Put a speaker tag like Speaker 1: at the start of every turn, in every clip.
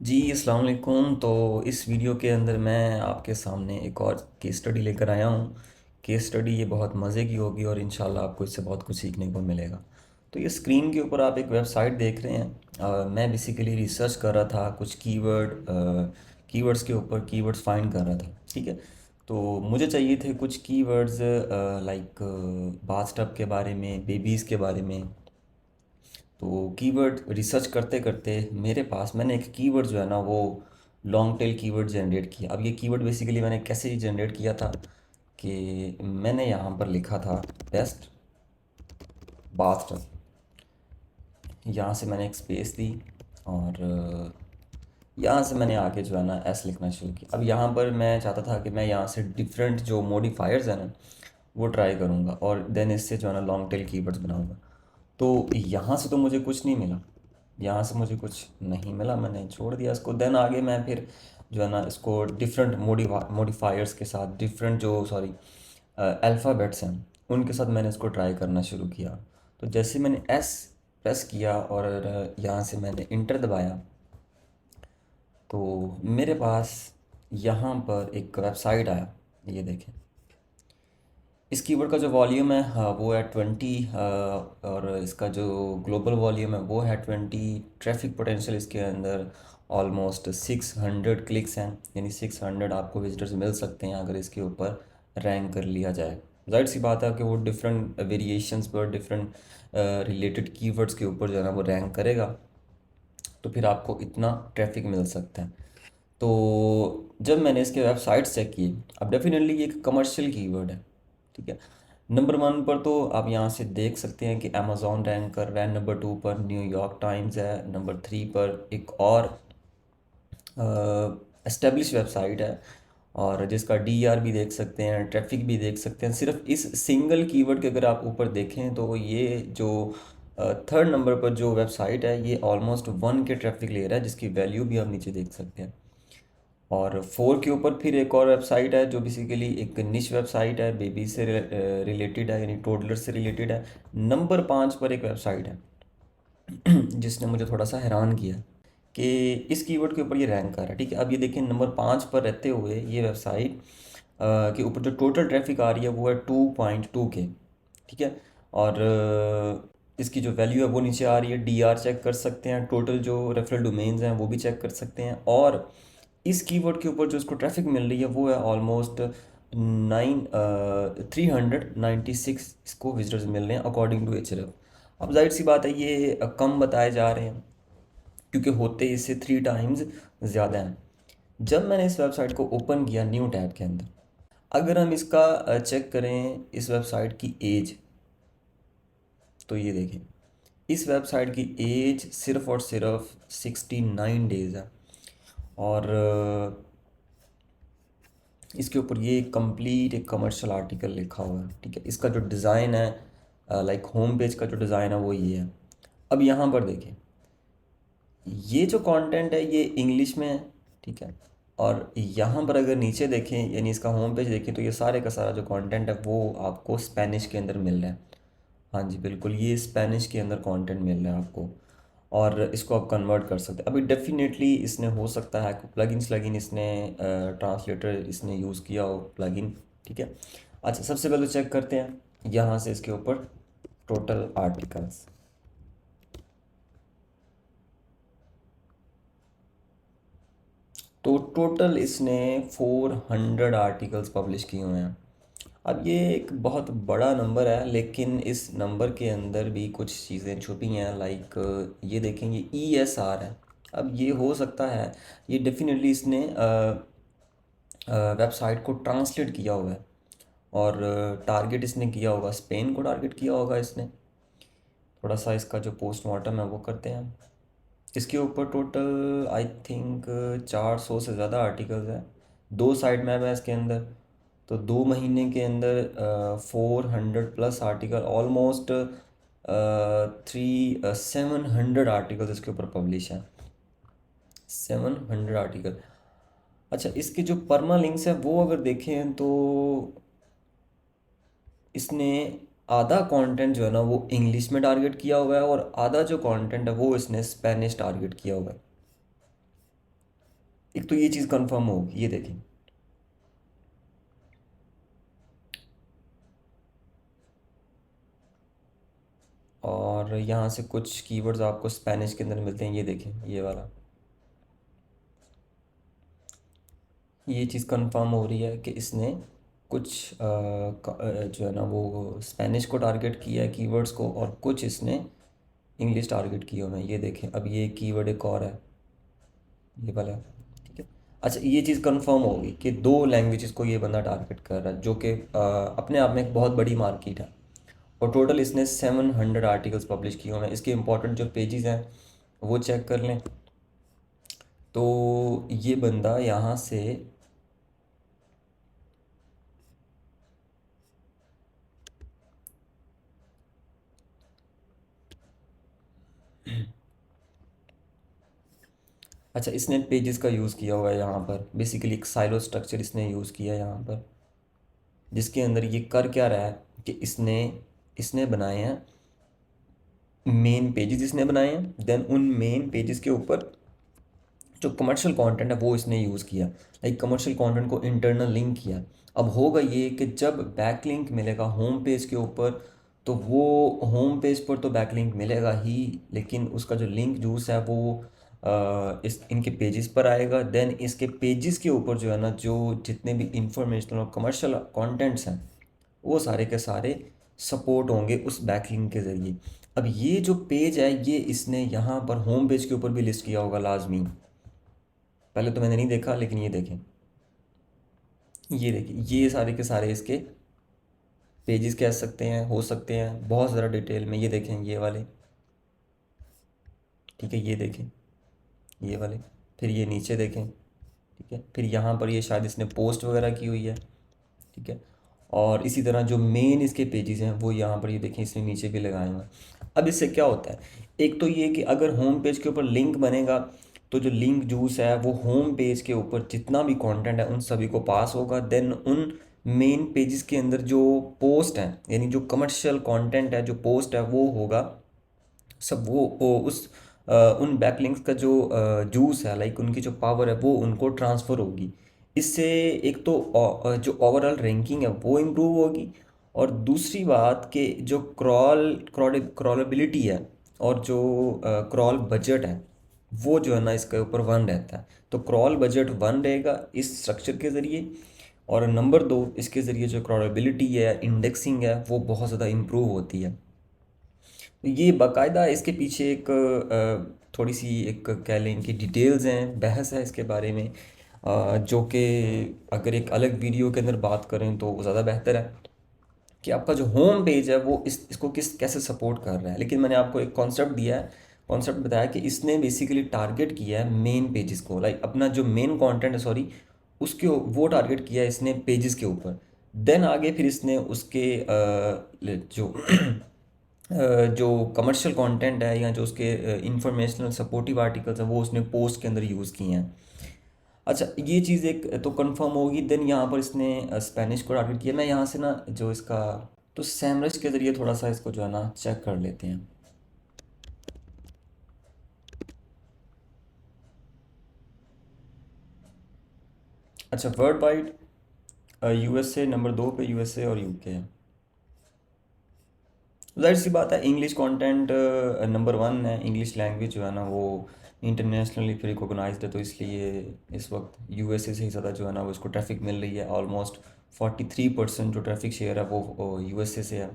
Speaker 1: जी, अस्सलाम वालेकुम। तो इस वीडियो के अंदर मैं आपके सामने एक और केस स्टडी लेकर आया हूँ। केस स्टडी ये बहुत मज़े की होगी और इंशाल्लाह आपको इससे बहुत कुछ सीखने को मिलेगा। तो ये स्क्रीन के ऊपर आप एक वेबसाइट देख रहे हैं। मैं बेसिकली रिसर्च कर रहा था कुछ कीवर्ड्स के ऊपर कीवर्ड्स फाइंड कर रहा था, ठीक है। तो मुझे चाहिए थे कुछ कीवर्ड्स लाइक बाथटब के बारे में, बेबीज़ के बारे में। तो कीवर्ड रिसर्च करते करते मेरे पास मैंने एक कीवर्ड जो है ना वो लॉन्ग टेल कीवर्ड जनरेट किया। अब ये कीवर्ड बेसिकली मैंने कैसे जनरेट किया था कि मैंने यहाँ पर लिखा था बेस्ट बाथ टब। यहाँ से मैंने एक स्पेस दी और यहाँ से मैंने आगे जो है ना एस लिखना शुरू किया। अब यहाँ पर मैं चाहता था कि मैं यहाँ से डिफरेंट जो मॉडिफायर्स हैं ना वो ट्राई करूँगा और देन इससे जो है ना लॉन्ग टेल कीवर्ड्स बनाऊँगा। तो यहाँ से तो मुझे कुछ नहीं मिला, यहाँ से मुझे कुछ नहीं मिला, मैंने छोड़ दिया इसको। देन आगे मैं फिर जो है ना इसको डिफरेंट मॉडिफायर्स के साथ, डिफरेंट जो सॉरी अल्फ़ाबेट्स हैं उनके साथ मैंने इसको ट्राई करना शुरू किया। तो जैसे मैंने एस प्रेस किया और यहाँ से मैंने इंटर दबाया तो मेरे पास यहाँ पर एक वेबसाइट आया। ये देखें, इस कीवर्ड का जो वॉल्यूम है हाँ वो है 20, और इसका जो ग्लोबल वॉल्यूम है वो है 20। ट्रैफिक पोटेंशियल इसके अंदर ऑलमोस्ट 600 क्लिक्स हैं, यानी 600 आपको विजिटर्स मिल सकते हैं अगर इसके ऊपर रैंक कर लिया जाए। जाहिर सी बात है कि वो डिफरेंट वेरिएशंस पर, डिफरेंट रिलेटेड कीवर्ड्स के ऊपर जो है ना वो रैंक करेगा, तो फिर आपको इतना ट्रैफिक मिल सकता है। तो जब मैंने इसके वेबसाइट्स चेक किए, अब डेफिनेटली ये एक कमर्शियल कीवर्ड है, ठीक है। नंबर 1 पर तो आप यहाँ से देख सकते हैं कि अमेज़ॉन रैंक कर रहा है, नंबर 2 पर न्यूयॉर्क टाइम्स है, नंबर 3 पर एक और एस्टेब्लिश वेबसाइट है और जिसका डीआर भी देख सकते हैं, ट्रैफिक भी देख सकते हैं। सिर्फ इस सिंगल कीवर्ड के अगर आप ऊपर देखें तो ये जो थर्ड नंबर पर जो वेबसाइट है ये ऑलमोस्ट 1 के ट्रैफिक ले रहा है, जिसकी वैल्यू भी आप नीचे देख सकते हैं। और 4 के ऊपर फिर एक और वेबसाइट है जो बेसिकली एक निश वेबसाइट है, बेबी से रिलेटेड है, यानी टोडलर से रिलेटेड है। नंबर 5 पर एक वेबसाइट है जिसने मुझे थोड़ा सा हैरान किया कि इस कीवर्ड के ऊपर ये रैंक कर रहा है, ठीक है। अब ये देखें, नंबर 5 पर रहते हुए ये वेबसाइट के ऊपर जो टोटल ट्रैफिक आ रही है वो है 2.2 के, ठीक है। और इसकी जो वैल्यू है वो नीचे आ रही है। डीआर चेक कर सकते हैं, टोटल जो रेफरल डोमेन्स हैं वो भी चेक कर सकते हैं। और इस कीवर्ड के ऊपर जो इसको ट्रैफिक मिल रही है वो है ऑलमोस्ट 396 इसको विजिटर्स मिल रहे हैं अकॉर्डिंग टू एचरफ। अब जाहिर सी बात है ये कम बताए जा रहे हैं क्योंकि होते इससे 3 टाइम्स ज़्यादा हैं। जब मैंने इस वेबसाइट को ओपन किया न्यू टैब के अंदर, अगर हम इसका चेक करें इस वेबसाइट की एज, तो ये देखें इस वेबसाइट की एज सिर्फ और सिर्फ 69 डेज़ है। और इसके ऊपर ये कंप्लीट एक कमर्शियल आर्टिकल लिखा हुआ है, ठीक है। इसका जो डिज़ाइन है, लाइक होम पेज का जो डिज़ाइन है वो ये है। अब यहाँ पर देखें, ये जो कंटेंट है ये इंग्लिश में है, ठीक है। और यहाँ पर अगर नीचे देखें, यानी इसका होम पेज देखें, तो ये सारे का सारा जो कंटेंट है वो आपको स्पेनिश के अंदर मिल रहा है। हाँ जी बिल्कुल, ये स्पेनिश के अंदर कंटेंट मिल रहा है आपको और इसको आप कन्वर्ट कर सकते हैं। अभी डेफिनेटली इसने हो सकता है प्लगइन्स लगइन इसने ट्रांसलेटर इसने यूज़ किया हो प्लगइन, ठीक है। अच्छा, सबसे पहले चेक करते हैं यहाँ से इसके ऊपर टोटल आर्टिकल्स। तो टोटल इसने 400 आर्टिकल्स पब्लिश किए हुए हैं। अब ये एक बहुत बड़ा नंबर है, लेकिन इस नंबर के अंदर भी कुछ चीज़ें छुपी हैं। लाइक ये देखेंगे ESR है। अब ये हो सकता है ये डेफिनेटली इसने वेबसाइट को ट्रांसलेट किया हुआ है और टारगेट इसने किया होगा, स्पेन को टारगेट किया होगा इसने। थोड़ा सा इसका जो पोस्टमार्टम है वो करते हैं। इसके ऊपर टोटल आई थिंक 400 से ज़्यादा आर्टिकल्स हैं। 2 साइड मैप है इसके अंदर। तो 2 महीने के अंदर 400 प्लस आर्टिकल, ऑलमोस्ट 700 आर्टिकल्स इसके ऊपर पब्लिश हैं। 700 आर्टिकल। अच्छा, इसके जो परमा लिंक्स हैं वो अगर देखें तो इसने आधा कंटेंट जो है ना वो इंग्लिश में टारगेट किया हुआ है और आधा जो कंटेंट है वो इसने स्पेनिश टारगेट किया हुआ है। एक तो ये चीज़ कंफर्म होगी, ये देखें। और यहाँ से कुछ कीवर्ड्स आपको स्पेनिश के अंदर मिलते हैं, ये देखें, ये वाला। ये चीज़ कंफर्म हो रही है कि इसने कुछ जो है ना वो स्पेनिश को टारगेट किया है कीवर्ड्स को, और कुछ इसने इंग्लिश टारगेट किया हुआ है। ये देखें, अब ये कीवर्ड एक और है, ये वाला। ठीक है। अच्छा, ये चीज़ कंफर्म होगी कि दो लैंग्वेजेस को ये बंदा टारगेट कर रहा है, जो कि अपने आप में एक बहुत बड़ी मार्केट है। और टोटल इसने 700 आर्टिकल्स पब्लिश किए हुए हैं। इसके इंपॉर्टेंट जो पेजेस हैं वो चेक कर लें, तो ये बंदा यहाँ से अच्छा, इसने पेजेस का यूज़ किया हुआ है यहाँ पर। बेसिकली एक साइलो स्ट्रक्चर इसने यूज़ किया है यहाँ पर, जिसके अंदर ये कर क्या रहा है कि इसने इसने बनाए हैं मेन पेजेस, इसने बनाए हैं। देन उन मेन पेजेस के ऊपर जो कमर्शियल कंटेंट है वो इसने यूज़ किया, लाइक कमर्शियल कंटेंट को इंटरनल लिंक किया। अब होगा ये कि जब बैक लिंक मिलेगा होम पेज के ऊपर, तो वो होम पेज पर तो बैक लिंक मिलेगा ही, लेकिन उसका जो लिंक जूस है वो इस इनके पेजेस पर आएगा। देन इसके पेजेस के ऊपर जो है ना, जो जितने भी इंफॉर्मेशनल और कमर्शियल कंटेंट्स हैं वो सारे के सारे सपोर्ट होंगे उस बैकलिंक के ज़रिए। अब ये जो पेज है ये इसने यहाँ पर होम पेज के ऊपर भी लिस्ट किया होगा लाजमी। पहले तो मैंने नहीं देखा, लेकिन ये देखें, ये देखिए, ये सारे के सारे इसके पेजेस कह सकते हैं, हो सकते हैं बहुत ज़्यादा डिटेल में। ये देखें, ये वाले, ठीक है, ये देखें, ये वाले। फिर ये नीचे देखें, ठीक है। फिर यहाँ पर ये शायद इसने पोस्ट वगैरह की हुई है, ठीक है। और इसी तरह जो मेन इसके पेजेस हैं वो यहाँ पर ये देखें, इसने नीचे भी लगाए हुए हैं। अब इससे क्या होता है, एक तो ये कि अगर होम पेज के ऊपर लिंक बनेगा, तो जो लिंक जूस है वो होम पेज के ऊपर जितना भी कंटेंट है उन सभी को पास होगा। देन उन मेन पेजेस के अंदर जो पोस्ट हैं, यानी जो कमर्शियल कंटेंट है, जो पोस्ट है, वो होगा सब, वो उस उन बैकलिंक्स का जो जूस है, लाइक उनकी जो पावर है वो उनको ट्रांसफ़र होगी। इससे एक तो जो ओवरऑल रैंकिंग है वो इम्प्रूव होगी, और दूसरी बात कि जो क्रॉलेबिलिटी है और जो क्रॉल बजट है वो जो है ना इसके ऊपर वन रहता है। तो क्रॉल बजट वन रहेगा इस स्ट्रक्चर के ज़रिए, और नंबर दो, इसके ज़रिए जो क्रॉलेबिलिटी है, इंडेक्सिंग है, वो बहुत ज़्यादा इम्प्रूव होती है। ये बाकायदा इसके पीछे एक थोड़ी सी एक कह लें कि डिटेल्स हैं, बहस है इसके बारे में, जो कि अगर एक अलग वीडियो के अंदर बात करें तो ज़्यादा बेहतर है कि आपका जो होम पेज है वो इसको किस कैसे सपोर्ट कर रहा है। लेकिन मैंने आपको एक कॉन्सेप्ट दिया है, कॉन्सेप्ट बताया कि इसने बेसिकली टारगेट किया है मेन पेजेस को, लाइक अपना जो मेन कंटेंट है, सॉरी, उसके वो टारगेट किया है इसने पेजेस के ऊपर। देन आगे फिर इसने उसके जो जो कमर्शियल कंटेंट है या जो उसके इंफॉर्मेशनल सपोर्टिव आर्टिकल्स हैं वो उसने पोस्ट के अंदर यूज़ किए हैं। अच्छा, ये चीज़ एक तो कंफर्म होगी। देन यहाँ पर इसने स्पेनिश को टारगेट किया। मैं यहाँ से ना जो इसका, तो सैमरज के ज़रिए थोड़ा सा इसको जो है ना चेक कर लेते हैं। अच्छा, वर्ल्ड वाइड यूएसए नंबर 2 पे, यूएसए और यूके है। जाहिर सी बात है, इंग्लिश कंटेंट नंबर 1 है। इंग्लिश लैंग्वेज जो है ना वो इंटरनेशनली फिर रिकॉग्नाइज्ड है, तो इसलिए इस वक्त यूएसए से ही ज़्यादा जो है ना वो इसको ट्रैफिक मिल रही है। ऑलमोस्ट 43% जो ट्रैफिक शेयर है वो यूएसए से है।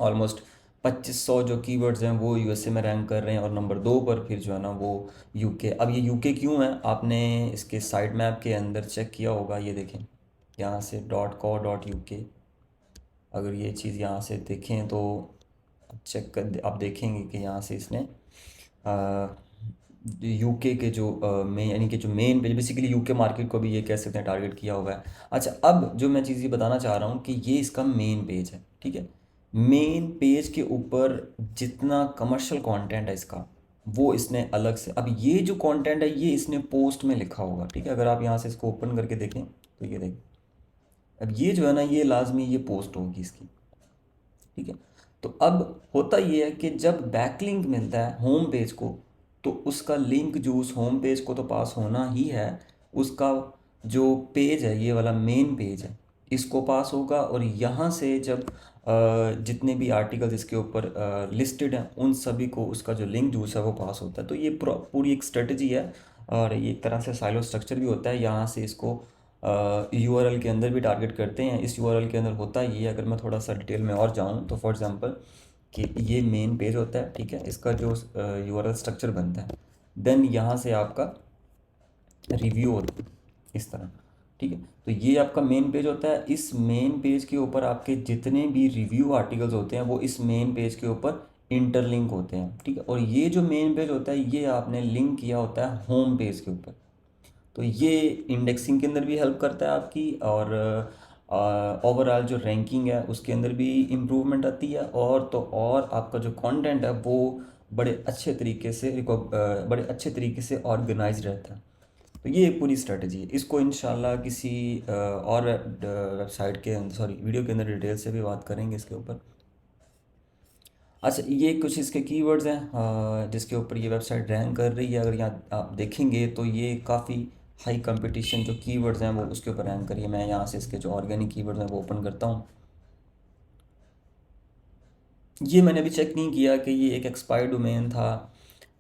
Speaker 1: ऑलमोस्ट 2500 जो कीवर्ड्स हैं वो यूएसए में रैंक कर रहे हैं, और नंबर 2 पर फिर जो है ना वो यूके। अब ये यूके क्यों है, आपने इसके साइड मैप के अंदर चेक किया होगा, ये देखें यहाँ से .co.uk। अगर ये चीज़ यहाँ से देखें तो चेक कर, आप देखेंगे कि यहाँ से इसने यूके के जो मेन, यानी कि जो main page, basically UK market को भी ये कह सकते हैं टारगेट किया हुआ है। अच्छा, अब जो मैं चीज़ ये बताना चाह रहा हूँ कि ये इसका मेन पेज है, ठीक है। मेन पेज के ऊपर जितना कमर्शियल कंटेंट है इसका, वो इसने अलग से, अब ये जो कंटेंट है ये इसने पोस्ट में लिखा होगा, ठीक है। अगर आप यहाँ से इसको ओपन करके देखें तो ये देखें, अब ये जो है ना ये लाजमी ये पोस्ट होगी इसकी, ठीक है। तो अब होता ये है कि जब बैकलिंक मिलता है होम पेज को, तो उसका लिंक जो उस होम पेज को तो पास होना ही है, उसका जो पेज है, ये वाला मेन पेज है, इसको पास होगा। और यहाँ से जब जितने भी आर्टिकल्स इसके ऊपर लिस्टेड हैं उन सभी को उसका जो लिंक जूस है वो पास होता है। तो ये पूरी एक स्ट्रेटजी है, और ये एक तरह से साइलो स्ट्रक्चर भी होता है। यहाँ से इसको यूआरएल के अंदर भी टारगेट करते हैं। इस यूआरएल के अंदर होता ये, अगर मैं थोड़ा सा डिटेल में और जाऊँ तो फॉर एग्जांपल कि ये मेन पेज होता है, ठीक है, इसका जो यूआरएल स्ट्रक्चर बनता है, देन यहाँ से आपका रिव्यू होता है इस तरह, ठीक है। तो ये आपका मेन पेज होता है। इस मेन पेज के ऊपर आपके जितने भी रिव्यू आर्टिकल्स होते हैं वो इस मेन पेज के ऊपर इंटरलिंक होते हैं, ठीक है। और ये जो मेन पेज होता है ये आपने लिंक किया होता है होम पेज के ऊपर। तो ये इंडेक्सिंग के अंदर भी हेल्प करता है आपकी, और ओवरऑल जो रैंकिंग है उसके अंदर भी इम्प्रूवमेंट आती है। और तो और आपका जो कंटेंट है वो बड़े अच्छे तरीके से ऑर्गेनाइज रहता है। तो ये एक पूरी स्ट्रेटजी है। इसको इंशाल्लाह किसी और वेबसाइट के अंदर, सॉरी, वीडियो के अंदर डिटेल से भी बात करेंगे इसके ऊपर। अच्छा, ये कुछ इसके कीवर्ड्स हैं जिसके ऊपर ये वेबसाइट रैंक कर रही है। अगर यहाँ आप देखेंगे तो ये काफ़ी हाई कंपटीशन जो कीवर्ड्स हैं वो उसके ऊपर रैंक कर रही है। मैं यहाँ से इसके जो ऑर्गेनिक कीवर्ड्स हैं वो ओपन करता हूँ। ये मैंने अभी चेक नहीं किया कि ये एक एक्सपायर्ड डोमेन था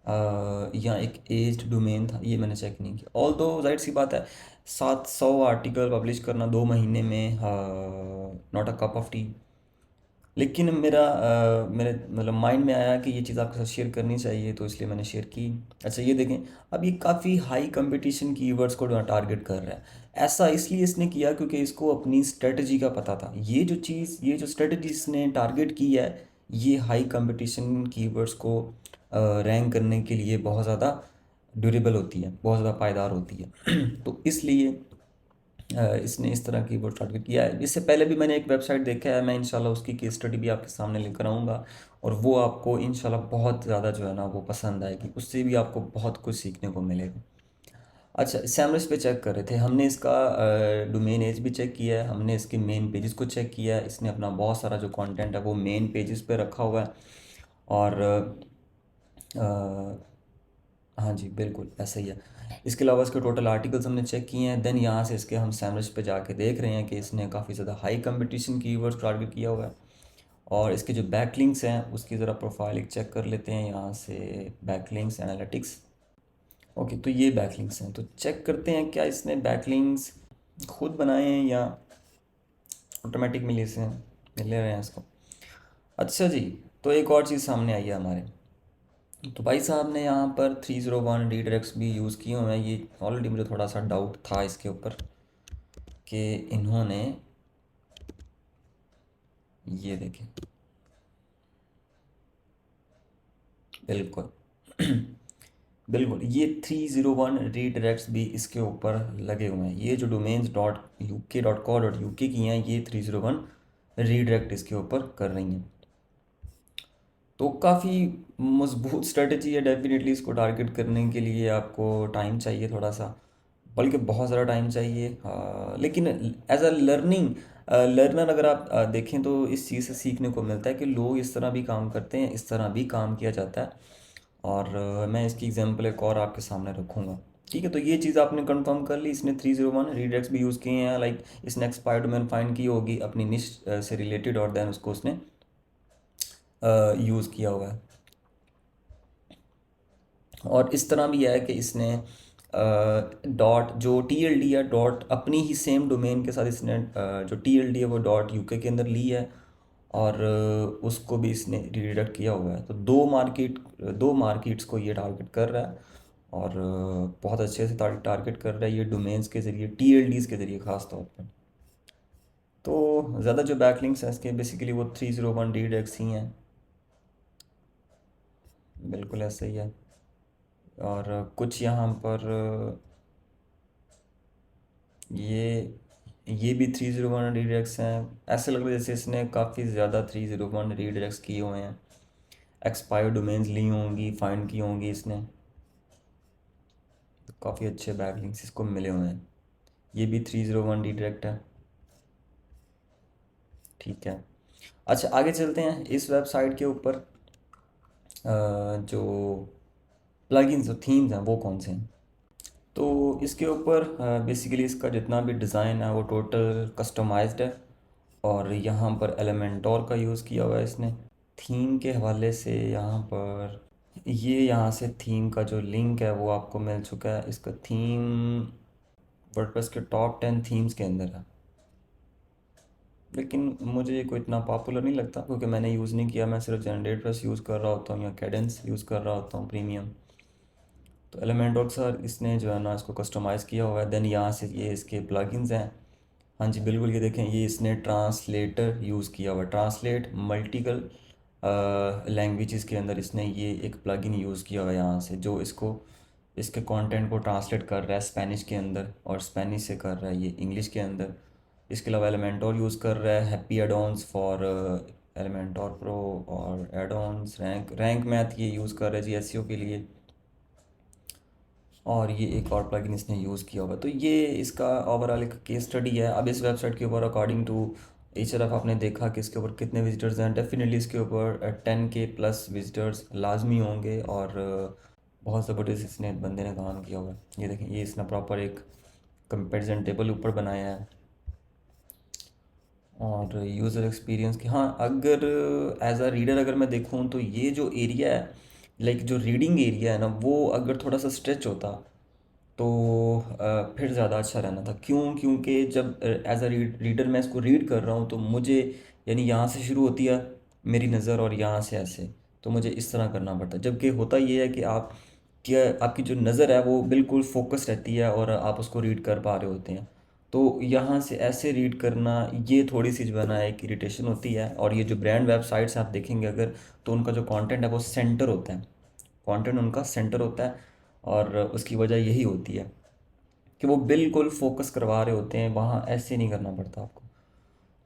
Speaker 1: या एक एज्ड डोमेन था, ये मैंने चेक नहीं किया। ऑल दो जाहिर सी बात है, 700 आर्टिकल पब्लिश करना 2 महीने में, not a cup of T. लेकिन मेरे मतलब माइंड में आया कि ये चीज़ आपके साथ शेयर करनी चाहिए, तो इसलिए मैंने शेयर की। अच्छा, ये देखें, अब ये काफ़ी हाई कंपटीशन कीवर्ड्स को टारगेट कर रहा है। ऐसा इसलिए इसने किया क्योंकि इसको अपनी स्ट्रेटजी का पता था। ये जो स्ट्रेटजी इसने टारगेट की है, ये हाई कंपटीशन कीवर्ड्स को रैंक करने के लिए बहुत ज़्यादा ड्यूरेबल होती है, बहुत ज़्यादा पायदार होती है। तो इसलिए इसने इस तरह की वो टारगेट किया है। इससे पहले भी मैंने एक वेबसाइट देखा है, मैं इंशाल्लाह उसकी केस स्टडी भी आपके सामने लेकर आऊँगा, और वो आपको इंशाल्लाह बहुत ज़्यादा जो है ना वो पसंद आएगी, उससे भी आपको बहुत कुछ सीखने को मिलेगा। अच्छा, सैमरस पे चेक कर रहे थे हमने, इसका डोमेन एज भी चेक किया है, हमने इसके मेन पेजेस को चेक किया है। इसने अपना बहुत सारा जो कंटेंट है वो मेन पेजेस पे रखा हुआ है। और हाँ जी, बिल्कुल ऐसा ही है। इसके अलावा इसके टोटल आर्टिकल्स हमने चेक किए हैं। देन यहाँ से इसके हम सैमरस पे जाके देख रहे हैं कि इसने काफ़ी ज़्यादा हाई कंपटीशन कीवर्ड्स टारगेट किया हुआ है। और इसके जो बैकलिंक्स हैं उसकी ज़रा प्रोफाइल एक चेक कर लेते हैं यहाँ से, बैकलिंक्स एनालिटिक्स। ओके, तो ये बैकलिंक्स हैं, तो चेक करते हैं क्या इसने बैकलिंक्स खुद बनाए हैं या ऑटोमेटिक मिले रहे हैं इसको। अच्छा जी, तो एक और चीज़ सामने आई है हमारे। तो भाई साहब ने यहाँ पर 301 रीडायरेक्ट्स भी यूज़ किए हुए हैं। ये ऑलरेडी मुझे थोड़ा सा डाउट था इसके ऊपर कि इन्होंने, ये देखें, बिल्कुल बिल्कुल ये 301 रीडायरेक्ट्स भी इसके ऊपर लगे हुए हैं। ये जो डोमेन्स .uk.co.uk की हैं, ये 301 रीडायरेक्ट इसके ऊपर कर रही हैं। तो काफ़ी मजबूत स्ट्रेटजी है। डेफिनेटली इसको टारगेट करने के लिए आपको टाइम चाहिए थोड़ा सा, बल्कि बहुत ज़्यादा टाइम चाहिए। लेकिन एज अ लर्नर अगर आप देखें तो इस चीज़ से सीखने को मिलता है कि लोग इस तरह भी काम करते हैं, इस तरह भी काम किया जाता है। और मैं इसकी एग्जांपल एक और आपके सामने रखूँगा। ठीक है, तो ये चीज़ आपने कंफर्म कर ली। इसने 301 रीडायरेक्ट्स भी यूज़ किए हैं, लाइक इसने एक्सपायर्ड डोमेन फाइंड की होगी अपनी निश से रिलेटेड, और देन उसको उसने यूज़ किया हुआ है। और इस तरह भी है कि इसने डॉट जो टी एल डी है, डॉट अपनी ही सेम डोमेन के साथ इसने जो टी एल डी है वो .uk के अंदर ली है, और उसको भी इसने रिडायरेक्ट किया हुआ है। तो दो मार्केट्स को ये टारगेट कर रहा है, और बहुत अच्छे से टारगेट कर रहा है ये डोमेन्स के ज़रिए, टी एल डीज़ के ज़रिए ख़ास तौर पर। तो ज़्यादा जो बैकलिंक्स हैं इसके बेसिकली वो 301 रीडायरेक्ट्स ही हैं, बिल्कुल ऐसा ही है। और कुछ यहाँ पर ये ये भी 301 रीडायरेक्ट्स हैं। ऐसे लग रहा है जैसे इसने काफ़ी ज़्यादा 301 रीडायरेक्ट्स किए हुए हैं, एक्सपायर्ड डोमेन्स ली होंगी, फाइंड की होंगी इसने। तो काफ़ी अच्छे बैकलिंक्स इसको मिले हुए हैं। ये भी 301 रीडायरेक्ट है, ठीक है। अच्छा, आगे चलते हैं इस वेबसाइट के ऊपर। जो प्लगइन्स और थीम्स हैं वो कौन से हैं। तो इसके ऊपर बेसिकली इसका जितना भी डिज़ाइन है वो टोटल कस्टमाइज्ड है, और यहाँ पर एलिमेंटोर का यूज़ किया हुआ है इसने। थीम के हवाले से यहाँ पर ये यहाँ से थीम का जो लिंक है वो आपको मिल चुका है। इसका थीम वर्डप्रेस के टॉप 10 थीम्स के अंदर है, लेकिन मुझे ये कोई इतना पॉपुलर नहीं लगता क्योंकि मैंने यूज़ नहीं किया। मैं सिर्फ जनरेट प्रेस यूज़ कर रहा होता हूँ या कैडेंस यूज़ कर रहा होता हूँ प्रीमियम। तो एलिमेंटोर सर इसने जो है ना इसको कस्टमाइज़ किया हुआ है। देन यहाँ से ये इसके प्लगइन्स हैं। हाँ जी बिल्कुल, ये देखें, ये इसने ट्रांसलेटर यूज़ किया हुआ है। ट्रांसलेट मल्टीपल लैंग्वेजेस के अंदर इसने ये एक प्लगइन यूज़ किया हुआ है यहाँ से, जो इसको इसके कंटेंट को ट्रांसलेट कर रहा है स्पेनिश के अंदर, और स्पेनिश से कर रहा है ये इंग्लिश के अंदर। इसके अलावा एलिमेंटोर यूज़ कर रहा है हैप्पी एडॉन्स फॉर एलिमेंटोर प्रो, और एडॉन्स रैंक मैथ ये यूज़ कर रहा है जी एसईओ के लिए। और ये एक और प्लगइन इसने यूज़ किया होगा। तो ये इसका ओवरऑल एक केस स्टडी है। अब इस वेबसाइट के ऊपर अकॉर्डिंग टू एचआरएफ आपने देखा कि इसके ऊपर कितने विजिटर्स हैं। डेफिनेटली इसके ऊपर 10K प्लस विजिटर्स लाजमी होंगे, और बहुत ज़बरदस्त इसने बंदे ने काम किया हुआ है। ये देखें, ये इसने प्रॉपर एक कंपेरिजन टेबल ऊपर बनाया है। और यूज़र एक्सपीरियंस की, हाँ, अगर एज अ रीडर अगर मैं देखूँ तो ये जो एरिया है, लाइक जो रीडिंग एरिया है ना, वो अगर थोड़ा सा स्ट्रेच होता तो फिर ज़्यादा अच्छा रहना था। क्यों? क्योंकि जब एज अ रीडर मैं इसको रीड कर रहा हूँ तो मुझे, यानी यहाँ से शुरू होती है मेरी नज़र और यहाँ से ऐसे, तो मुझे इस तरह करना पड़ता है। जबकि होता ये है कि आप क्या, आपकी जो नज़र है वो बिल्कुल फोकस रहती है और आप उसको रीड कर पा रहे होते हैं। तो यहाँ से ऐसे रीड करना, ये थोड़ी सी जो है ना एक इरिटेशन होती है। और ये जो ब्रांड वेबसाइट्स आप देखेंगे अगर, तो उनका जो कंटेंट है वो सेंटर होता है, कंटेंट उनका सेंटर होता है। और उसकी वजह यही होती है कि वो बिल्कुल फोकस करवा रहे होते हैं, वहाँ ऐसे नहीं करना पड़ता आपको।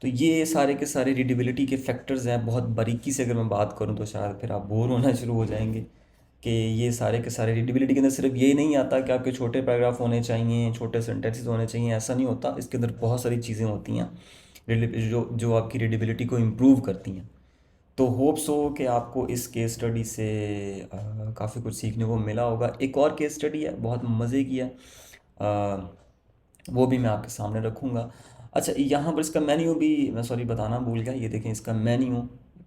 Speaker 1: तो ये सारे के सारे रीडेबिलिटी के फैक्टर्स हैं। बहुत बारीकी से अगर मैं बात करूँ तो शायद फिर आप बोर होना शुरू हो जाएंगे कि ये सारे के सारे रीडेबिलिटी के अंदर सिर्फ ये नहीं आता कि आपके छोटे पैराग्राफ होने चाहिए, छोटे सेंटेंसेस होने चाहिए, ऐसा नहीं होता। इसके अंदर बहुत सारी चीज़ें होती हैं जो जो आपकी रीडेबिलिटी को इम्प्रूव करती हैं। तो होप्स हो कि आपको इस केस स्टडी से काफ़ी कुछ सीखने को मिला होगा। एक और केस स्टडी है, बहुत मज़े की है, वो भी मैं आपके सामने रखूँगा। अच्छा, यहाँ पर इसका मेन्यू भी मैं सॉरी बताना भूल गया। ये देखें इसका मेन्यू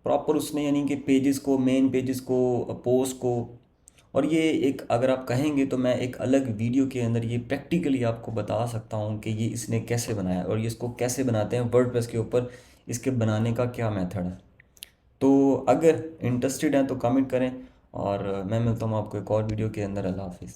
Speaker 1: प्रॉपर उसने, यानी कि पेजेस को, मेन पेजेस को, पोस्ट को। और ये एक, अगर आप कहेंगे तो मैं एक अलग वीडियो के अंदर ये प्रैक्टिकली आपको बता सकता हूँ कि ये इसने कैसे बनाया और ये इसको कैसे बनाते हैं वर्डप्रेस के ऊपर, इसके बनाने का क्या मेथड है। तो अगर इंटरेस्टेड हैं तो कमेंट करें, और मैं मिलता हूँ आपको एक और वीडियो के अंदर। अल्लाह हाफिज़।